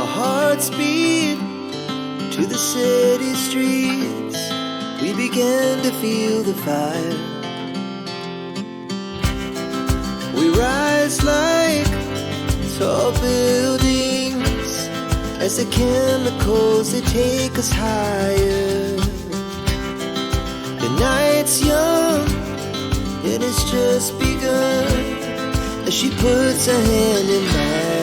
Our hearts beat to the city streets. We began to feel the fire. We rise like tall buildings as the chemicals, they take us higher. The night's young, it has just begun as she puts her hand in mine.